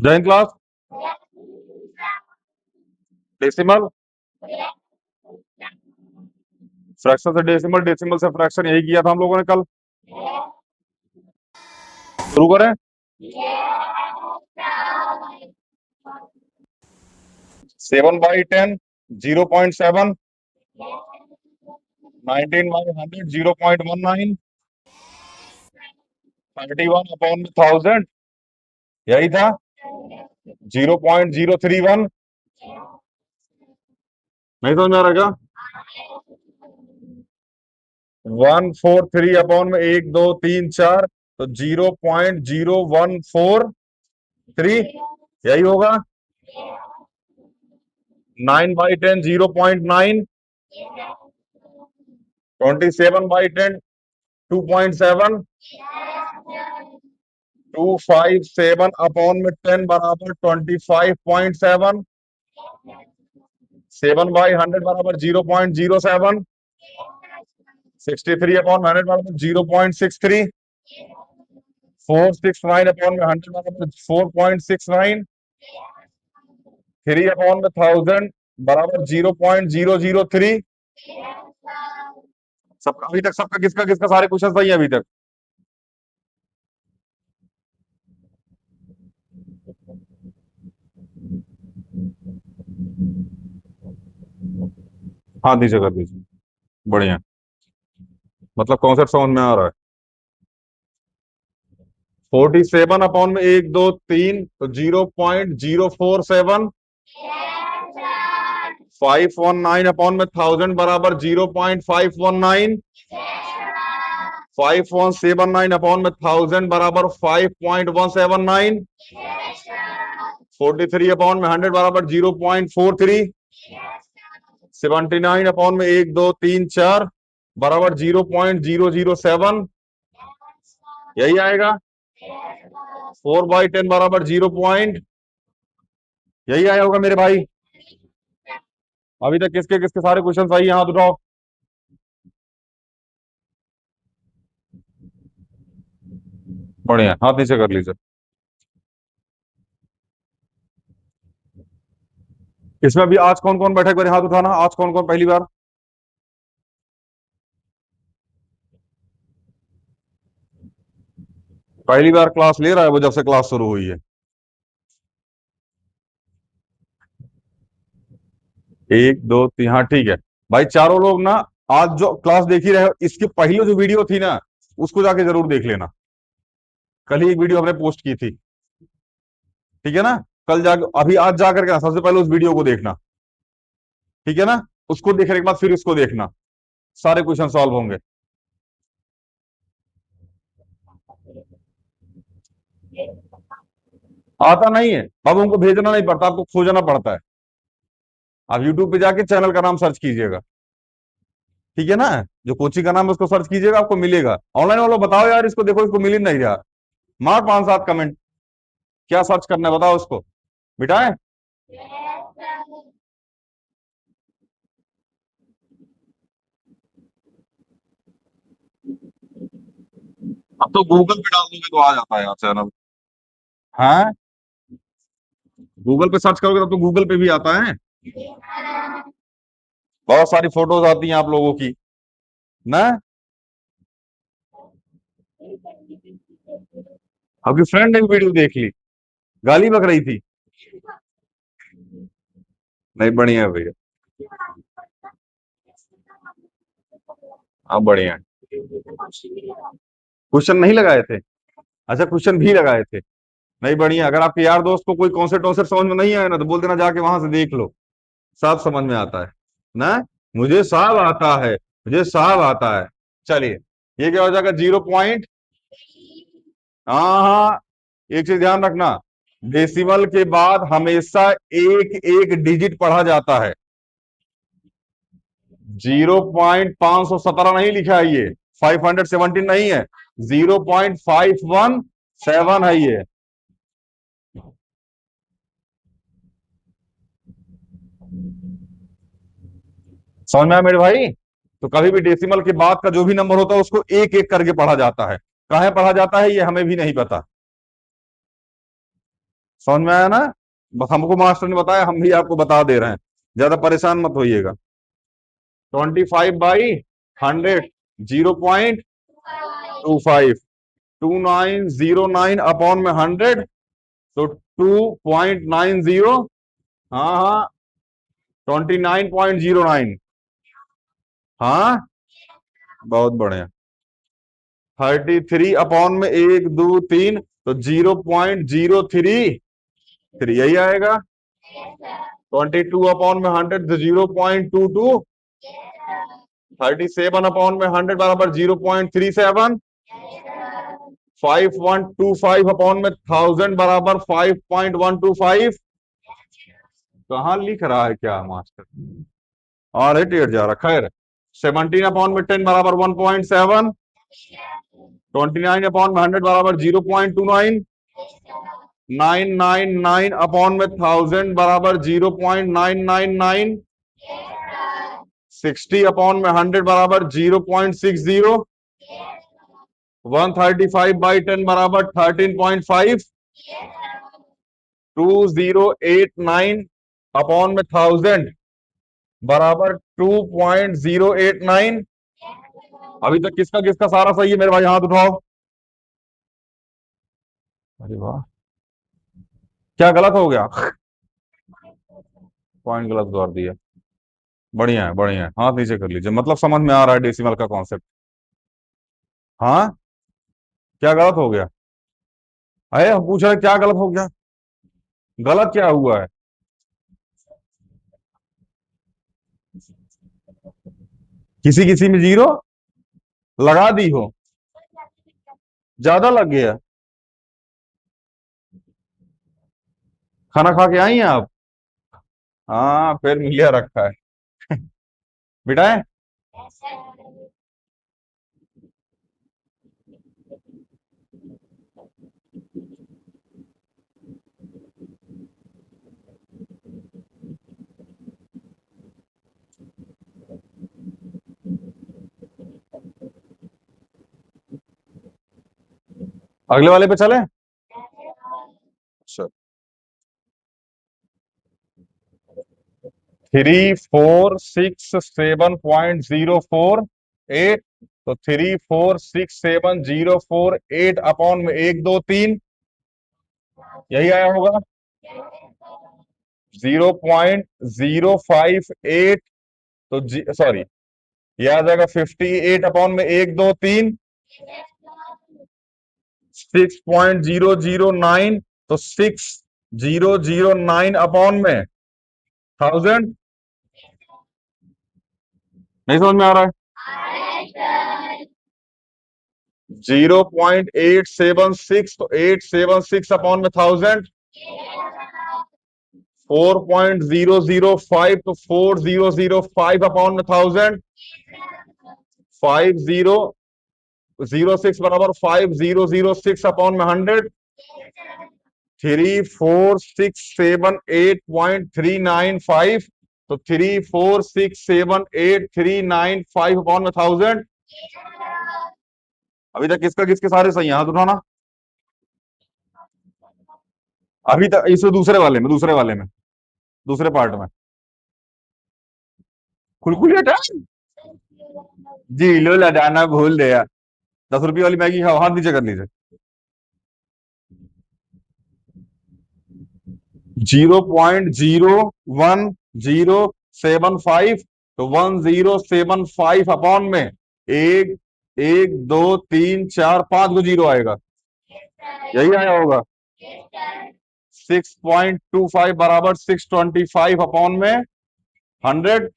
जय Hind class. Decimal, fraction से decimal, decimal से फ्रैक्शन, यही किया था हम लोगों ने कल। शुरू करें। 7/10 0.7, 19/100 0.19, 31/1000, यही था 0.031। नहीं समझ में आ रहा क्या? 143 में 1 2 3 4, तो 0.0143, यही होगा। 9/10 0.9, 27/10 2.7, 257/10 बराबर 25.7, 7/100 बराबर 0.07, 63/100 बराबर 0.63, 469/100 बराबर 4.69, 3/1000 बराबर 0.003। सबका अभी तक, सबका किसका किसका सारे क्वेश्चन सही है अभी तक? हाँ दीजिए, कर दीजिए। बढ़िया, मतलब कॉन्सेप्ट समझ में आ रहा है। 47 में 1 2 3, तो 0.047, 519 बराबर 0.519, 5179 बराबर 5.179, 43/100 बराबर 0.43, 79 में 1 2 3 4 बराबर 0.007, यही आएगा। 4/10 बराबर 0 पॉइंट, यही आया होगा मेरे भाई। अभी तक किसके किसके सारे क्वेश्चन सही है? हाथ उठाओ। बढ़िया, हाथ नीचे कर लीजिए। इसमें भी आज कौन कौन बैठा, एक बार हाथ उठाना। आज कौन कौन पहली बार? पहली बार क्लास ले रहा है वो, जब से क्लास शुरू हुई है। 1 2 3, हाँ ठीक है भाई। चारों लोग ना आज जो क्लास देख ही रहे हो, इसकी पहले जो वीडियो थी ना, उसको जाके जरूर देख लेना। कल ही एक वीडियो हमने पोस्ट की थी, ठीक है ना? कल जाके, अभी आज जाकर के ना सबसे पहले उस वीडियो को देखना, ठीक है ना? उसको देखने के बाद फिर इसको देखना, सारे क्वेश्चन सॉल्व होंगे। आता नहीं है अब, उनको भेजना नहीं पड़ता, आपको खोजना पड़ता है। आप यूट्यूब पे जाके चैनल का नाम सर्च कीजिएगा, ठीक है ना? जो कोचिंग का नाम है उसको सर्च कीजिएगा, आपको मिलेगा। ऑनलाइन वालों बताओ यार, इसको देखो, इसको मिल ही नहीं रहा। मार 5 7 कमेंट, क्या सर्च करना है बताओ उसको, मिटाए। अब तो गूगल पे डाल दोगे तो आ जाता है यार चैनल। हाँ, गूगल पे सर्च करोगे तब तो गूगल पे भी आता है। बहुत सारी फोटोज आती हैं आप लोगों की ना। आपकी फ्रेंड ने भी वीडियो देख ली, गाली बक रही थी। नहीं, बढ़िया है भैया। हाँ बढ़िया है। क्वेश्चन नहीं लगाए थे? अच्छा, क्वेश्चन भी लगाए थे। नहीं, बढ़िया। अगर आपके यार दोस्त को कोई कॉन्सेप्ट वॉन्सेप्ट समझ में नहीं आया ना, तो बोल देना, जाके वहां से देख लो, सब समझ में आता है ना। मुझे सब आता है, मुझे सब आता है। चलिए, ये क्या हो जाएगा? 0 पॉइंट। हाँ हाँ, एक चीज ध्यान रखना, डेसिमल के बाद हमेशा एक एक डिजिट पढ़ा जाता है। 0.517 नहीं लिखा है ये, 517 नहीं है, 0.517 है ये। समझ में आया मेरे भाई? तो कभी भी डेसिमल के बाद का जो भी नंबर होता है उसको एक एक करके पढ़ा जाता है। कहाँ पढ़ा जाता है ये हमें भी नहीं पता। समझ में आया ना? हमको मास्टर ने बताया, हम भी आपको बता दे रहे हैं, ज्यादा परेशान मत होइएगा। 25/100, 0.25, 2909 अपॉन में 100, तो 2.90। हाँ हाँ, 29.09। हाँ, बहुत बढ़िया। 33 अपॉन में 1 2 3, तो 0.033, यही आएगा। 22 अपॉन में 100, तो 0.22। 37 अपॉन में 100 बराबर 0.37। 5125 अपॉन में 1000 बराबर 5.125। कहाँ लिख रहा है क्या मास्टर? और एट जा रहा, खैर। 17 अपॉन में 10 बराबर 1.7। 29 अपॉन में 100 बराबर 0.29। 999 अपॉन में 1000 बराबर 0.999। 60 अपॉन में 100 बराबर 0.60। 135/10 बराबर 13.5। 2089 अपॉन में 1000 बराबर 2.089। अभी तक किसका किसका सारा सही है मेरे भाई, हाथ उठाओ। अरे वाह, क्या गलत हो गया? पॉइंट गलत कर दिया। बढ़िया है, बढ़िया है, हाथ नीचे कर लीजिए, मतलब समझ में आ रहा है डेसिमल का कॉन्सेप्ट। हाँ, क्या गलत हो गया? अरे हम पूछ रहे हैं, क्या गलत हो गया? गलत क्या हुआ है? किसी किसी में जीरो लगा दी हो, ज्यादा लग गया। खाना खा के आई हैं आप? हाँ, फिर मिलिया रखा है। बिठाए। अगले वाले पे चले। अच्छा, 3467.048, तो 3467.048 अपॉन में 1 2 3, यही आया होगा। 0.058, तो सॉरी, ये आ जाएगा 58 अपॉन में 1 2 3। 6.009, तो 6009 अपॉन में 1000। नहीं समझ में आ रहा है? 0.876, तो 876 अपॉन में 1000। 4.005, तो 4005 अपॉन में 1000। 5006 बराबर 5006 अपॉन में 100। 34678395, तो 34678395 अपॉन में 1000। अभी तक किसका किसके सारे सही हैं, हाथ उठाना। अभी तक इस दूसरे पार्ट में कुलकुली हटा। जी लो लटाना भूल गया। 10 रुपये वाली मैगी खाओ, हाथ नीचे कर लीजिए। 0.01075, तो 1075 अपॉन में एक, 1 2 3 4 5 को 0 आएगा, यही आया होगा। 6.25 बराबर 625 अपॉन में 100।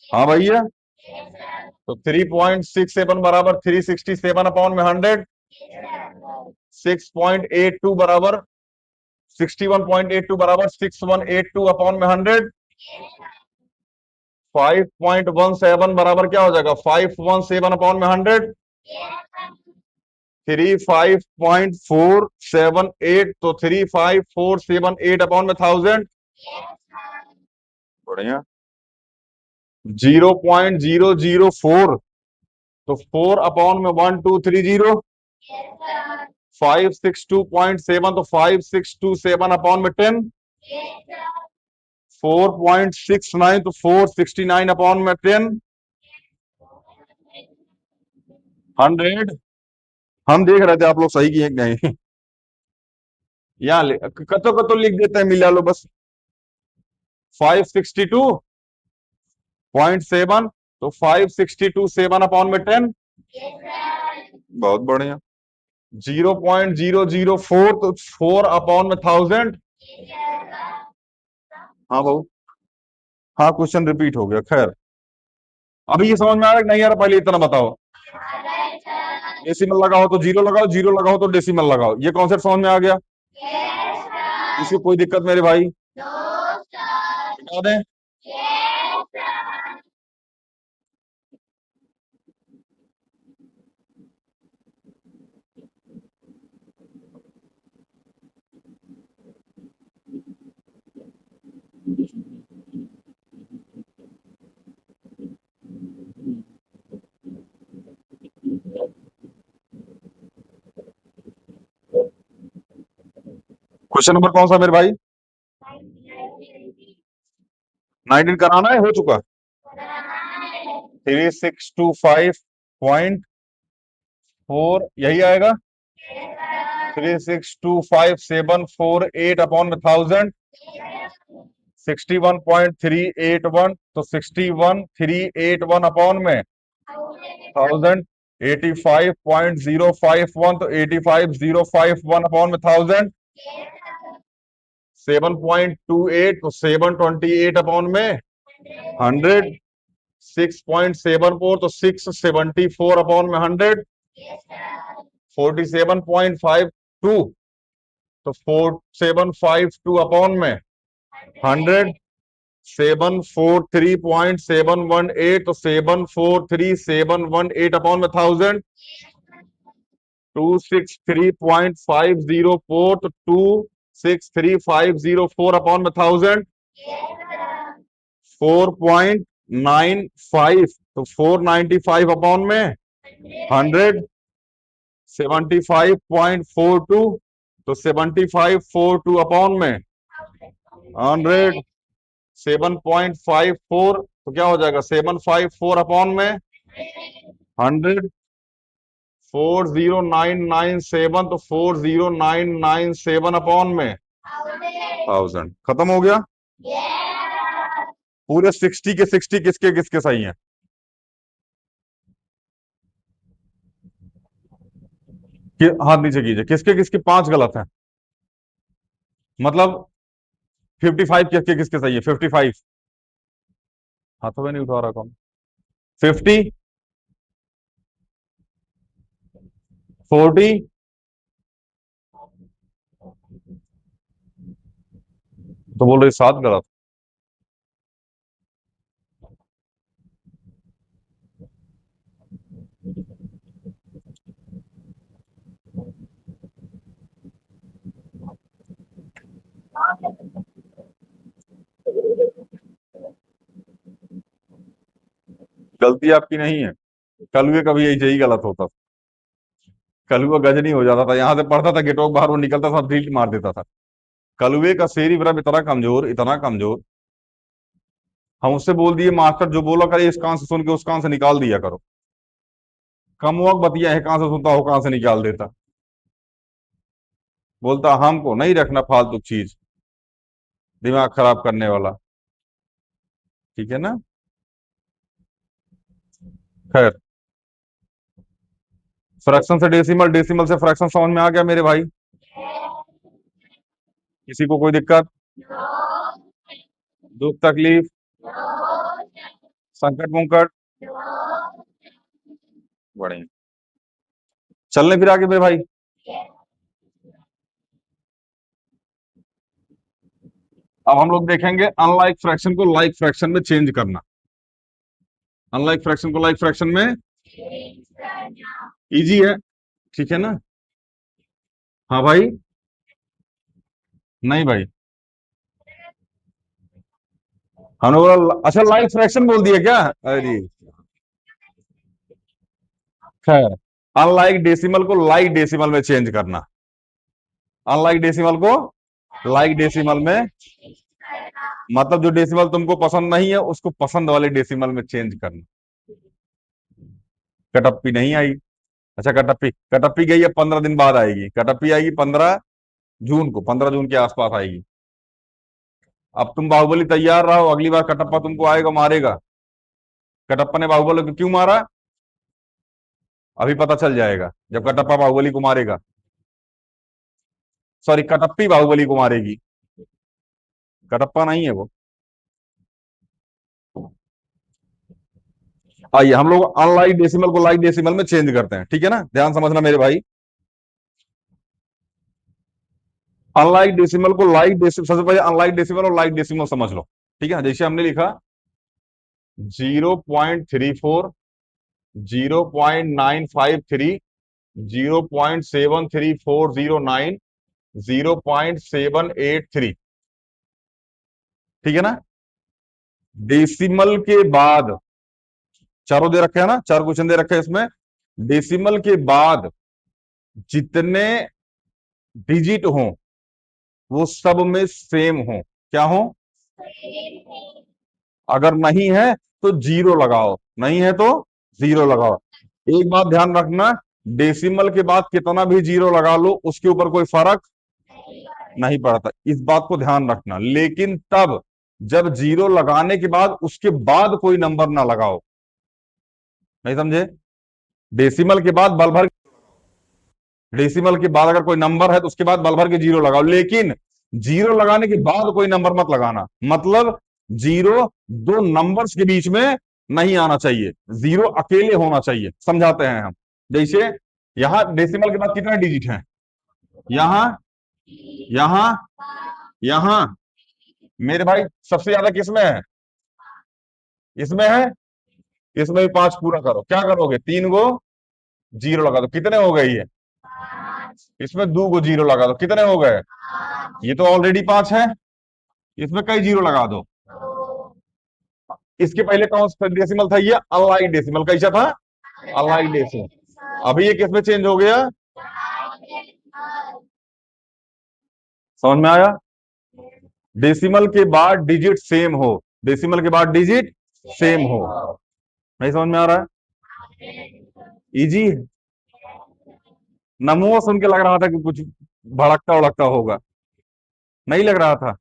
हाँ भैया, तो 3.67 बराबर 367 अपॉन में 100। 6.82 बराबर 61.82 बराबर 6182 अपॉन में 100। 5.17 बराबर क्या हो जाएगा, 517 अपॉन में 100। 35.478, तो 35478 अपॉन में 1000। बढ़िया। 0.004, तो 4 अपॉन में 1230। 562.7 तो 5,627 अपॉन में 10। 4.69 तो 469 अपॉन में 10। 100। हम देख रहे थे आप लोग सही किए कि नहीं। यहाँ कतो कतो लिख देते हैं, मिला लो बस। 562.7 तो 5,627 अपॉन में 10। बहुत बढ़िया। 0.004 तो 4 अपॉन में 1000। हाँ भाऊ। हाँ, क्वेश्चन रिपीट हो गया। खैर, अभी ये समझ में आ रहा है कि नहीं आ रहा, पहले इतना बताओ। डेसिमल लगाओ तो जीरो लगाओ, जीरो लगाओ तो डेसिमल लगाओ। ये कॉन्सेप्ट समझ में आ गया? इसकी कोई दिक्कत मेरे भाई? बता दें। क्वेश्चन नंबर कौन सा मेरे भाई? 19 कराना है, हो चुका। 3625.4 यही आएगा। 3625,748 अपॉन में 1000। 61.381 तो 61,381 अपॉन में 1000। 85.051 तो 85,051 अपॉन में 1000। 7.28 तो 728 अपॉन में 100। 6.74 तो 674 अपॉन में 100। 47.52 तो 4752 अपॉन में 100। 743.718 तो 743,718 अपॉन में 1000। 263.504 तो 263,504 अपॉन में 1000। 4.95 तो 495 अपॉन में 100। 75.42 तो 7542 अपॉन में 100। 7.54 तो क्या हो जाएगा? 754 अपॉन में 100। 40997 तो 40997 अपॉन में 1000। खत्म हो गया। पूरे 60 के 60 किसके किसके सही हैं? हाथ नीचे कीजिए। किसके किसके 5 गलत हैं? मतलब 55 किसके किसके सही है? 55। हाथों में नहीं उठा रहा कौन? 50। 40। तो बोल रहे 7 गलत। गलती आपकी नहीं है। कलुए का भी यही गलत होता था। कलुआ गजनी हो जाता था, यहां से पढ़ता था, गेटो बाहर वो निकलता था, ड्रिल मार देता था। कलुए का शेर इब्राहिम इतना कमजोर, इतना कमजोर। हम उससे बोल दिए मास्टर जो बोला करे इस कान से सुन के उस कान से निकाल दिया करो। कम वक्त बतिया है, कहां से सुनता हो कहां से निकाल देता। बोलता हमको नहीं रखना फालतू चीज, दिमाग खराब करने वाला। ठीक है ना। खैर, फ्रैक्शन से डेसिमल, डेसिमल से फ्रैक्शन समझ में आ गया मेरे भाई? किसी को कोई दिक्कत? दुख तकलीफ, संकट मुंकट? बढ़िया। चलने फिर आगे मेरे भाई। अब हम लोग देखेंगे अनलाइक फ्रैक्शन को लाइक फ्रैक्शन में चेंज करना। अनलाइक फ्रैक्शन को लाइक फ्रैक्शन में इजी है। ठीक है ना। हाँ भाई। नहीं भाई, हमने बोला अच्छा लाइक फ्रैक्शन बोल दिया क्या? अरे खैर, अनलाइक डेसिमल को लाइक डेसिमल में चेंज करना, अनलाइक डेसिमल को लाइक डेसिमल में, मतलब जो डेसिमल तुमको पसंद नहीं है उसको पसंद वाले डेसिमल में चेंज करना। कटप्पी नहीं आई। अच्छा, कटप्पी कटप्पी गई है, 15 दिन बाद आएगी। कटप्पी आएगी 15 जून को, 15 जून के आसपास आएगी। अब तुम बाहुबली तैयार रहो, अगली बार कटप्पा तुमको आएगा मारेगा। कटप्पा ने बाहुबली को क्यों मारा, अभी पता चल जाएगा जब कटप्पा बाहुबली को मारेगा। सॉरी, कटप्पी बाहुबली को मारेगी, कटप्पा नहीं है वो। आइए हम लोग अनलाइक डेसिमल को लाइक डेसिमल में चेंज करते हैं, ठीक है ना, ध्यान समझना मेरे भाई। अनलाइक डेसिमल को लाइक डेसिमल, सबसे पहले अनलाइक डेसिमल और लाइक डेसिमल समझ लो, ठीक है। जैसे हमने लिखा 0.34, 0.953, 0.73409, 0.783, ठीक है ना। डेसिमल के बाद चारों दे रखे हैं ना, चार क्वेश्चन दे रखे हैं इसमें। डेसिमल के बाद जितने डिजिट हो वो सब में सेम हो, क्या हो, अगर नहीं है तो जीरो लगाओ, नहीं है तो जीरो लगाओ। एक बात ध्यान रखना, डेसिमल के बाद कितना भी जीरो लगा लो उसके ऊपर कोई फर्क नहीं पड़ता, इस बात को ध्यान रखना। लेकिन तब जब जीरो लगाने के बाद उसके बाद कोई नंबर ना लगाओ, नहीं समझे। डेसिमल के बाद बल भर, डेसिमल के बाद अगर कोई नंबर है तो उसके बाद बल भर के जीरो लगाओ, लेकिन जीरो लगाने के बाद कोई नंबर मत लगाना। मतलब जीरो दो नंबर्स के बीच में नहीं आना चाहिए, जीरो अकेले होना चाहिए, समझाते हैं हम। जैसे यहां डेसिमल के बाद कितने डिजिट हैं, यहां, यहां, यहां, मेरे भाई सबसे ज्यादा किसमें है, इसमें है, इसमें भी 5 पूरा करो, क्या करोगे, 3 गो जीरो लगा दो, कितने हो गए ये, इसमें 2 गो जीरो लगा दो, कितने हो गए, ये तो ऑलरेडी 5 है, इसमें कई जीरो लगा दो। इसके पहले कौन सा डेसिमल था, ये अनलाइक डेसिमल, कैसा था, अनलाइक डेसिमल। अभी ये किसमें चेंज हो गया, समझ में आया। डेसिमल के बाद डिजिट सेम हो, डेसिमल के बाद डिजिट सेम हो, नहीं समझ में आ रहा है, इजी। नमो सुन के लग रहा था कि कुछ भड़कता उड़कता होगा, नहीं लग रहा था,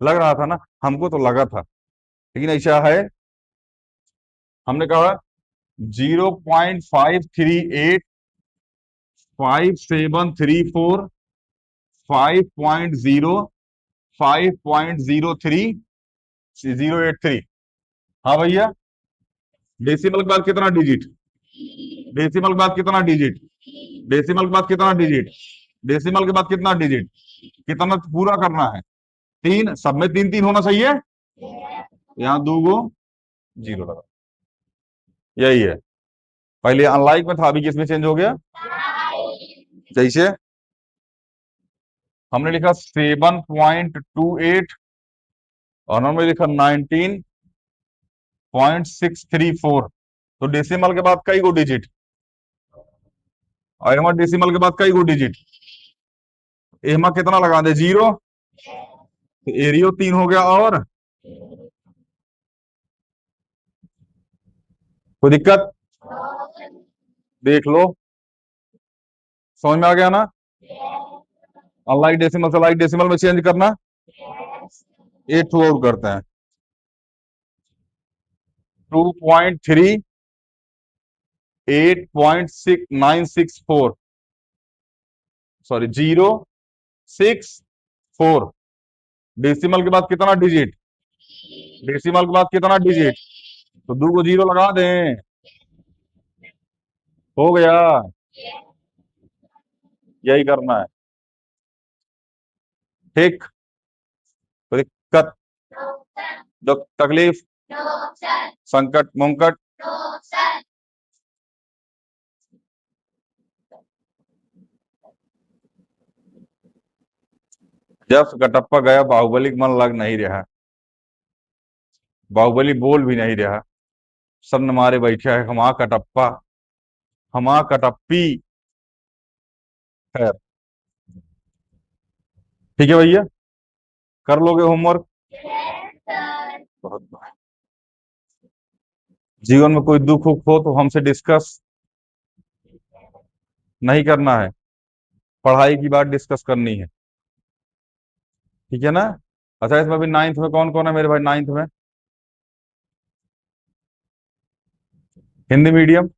लग रहा था ना, हमको तो लगा था, लेकिन ऐसा है। हमने कहा 0.538, 5734, 5.0, 5.03, 083। हाँ भैया, डेसिमल के बाद कितना डिजिट, डेसिमल के बाद कितना डिजिट, डेसिमल के बाद कितना डिजिट, डेसिमल के बाद कितना डिजिट, कितना पूरा करना है, 3, सब में 3 3 होना चाहिए, यहाँ 2 गो जीरो लगा, यही है। पहले अनलाइक में था, अभी किसमें चेंज हो गया, जैसे हमने लिखा 7.28 और हमने लिखा 19.634, तो डेसिमल के बाद कई गो डिजिट, और हमारे डेसिमल के बाद कई गो डिजिट, एमा कितना लगा दे, जीरो, तो एरियो 3 हो गया, और कोई दिक्कत, देख लो, समझ में आ गया ना। अनलाइक डेसिमल से लाइक डेसिमल में चेंज करना। 8 और करते हैं, 2.3, 8.6964, सॉरी 064। डेसिमल के बाद कितना डिजिट, डेसिमल के बाद कितना डिजिट, तो 2 को जीरो लगा दें, हो गया, यही करना है, ठीक। कोई दिक्कत, दुख तकलीफ, संकट मुंकट, जब कटप्पा गया बाहुबली का मन लग नहीं रहा, बाहुबली बोल भी नहीं रहा, सब न मारे बैठे है, हम कटप्पा, हमा कटप्पी। खैर, ठीक है भैया, कर लोगे होमवर्क? बहुत। जीवन में कोई दुख उख हो तो हमसे डिस्कस नहीं करना है, पढ़ाई की बात डिस्कस करनी है। ठीक है ना? अच्छा, इसमें भी नाइन्थ में कौन कौन है मेरे भाई? नाइन्थ में हिंदी मीडियम,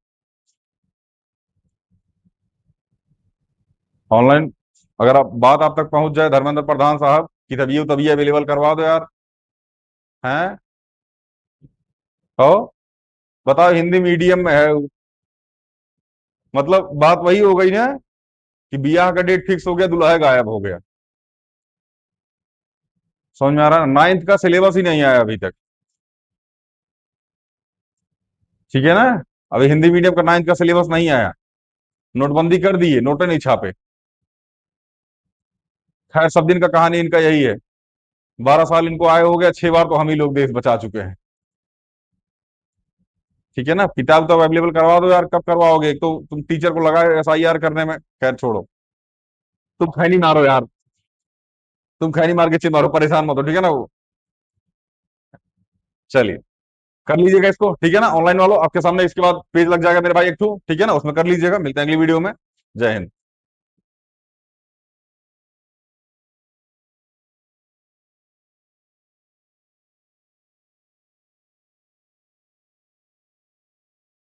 ऑनलाइन। अगर आप बात आप तक पहुंच जाए धर्मेंद्र प्रधान साहब की, तभी अवेलेबल करवा दो यार। हैं? तो बताओ, हिंदी मीडियम में है, मतलब बात वही हो गई ना कि बियाह का डेट फिक्स हो गया, दुल्हा गायब हो गया। समझ में आ रहा है? नाइन्थ का सिलेबस ही नहीं आया अभी तक। ठीक है ना? अभी हिंदी मीडियम का नाइन्थ का सिलेबस नहीं आया। नोटबंदी कर दी है, नोटें नहीं छापे। खैर, सब दिन का कहानी इनका यही है। 12 साल इनको आए हो गया, 6 बार तो हम ही लोग देश बचा चुके हैं। ठीक है ना? किताब तो अवेलेबल करवा दो यार, कब करवाओगे? एक तो तुम टीचर को लगाए एसआईआर करने में। खैर छोड़ो, तुम खैनी मारो यार, तुम खैनी मार के चित मारो, परेशान मत हो, ठीक है ना? वो चलिए, कर लीजिएगा इसको, ठीक है ना? ऑनलाइन वालों, आपके सामने इसके बाद पेज लग जाएगा मेरे भाई एक ठो, ठीक है ना? उसमें कर लीजिएगा। मिलते हैं अगली वीडियो में। जय हिंद।